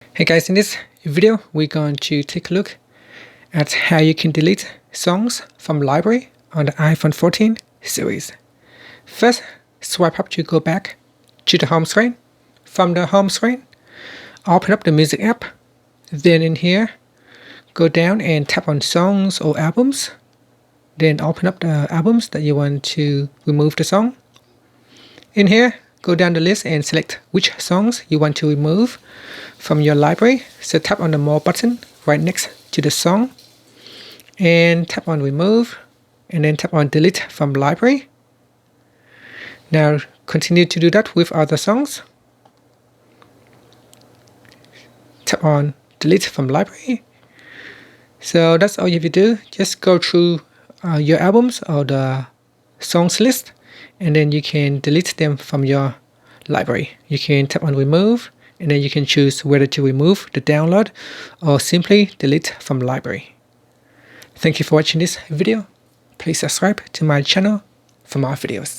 Hey guys, in this video we're going to take a look at how you can delete songs from library on the iPhone 14 series. First, swipe up to go back to the home screen. From the home screen, open up the music app. Then in here, go down and tap on songs or albums. Then open up the albums that you want to remove the song. In here, go down the list and select which songs you want to remove from your library. So tap on the More button right next to the song and tap on Remove and then tap on Delete from library. Now continue to do that with other songs. Tap on Delete from library. So that's all you have to do. Just go through your albums or the songs list, and then you can delete them from your library. You can tap on Remove, and then you can choose whether to remove the download or simply delete from library. Thank you for watching this video. Please subscribe to my channel for more videos.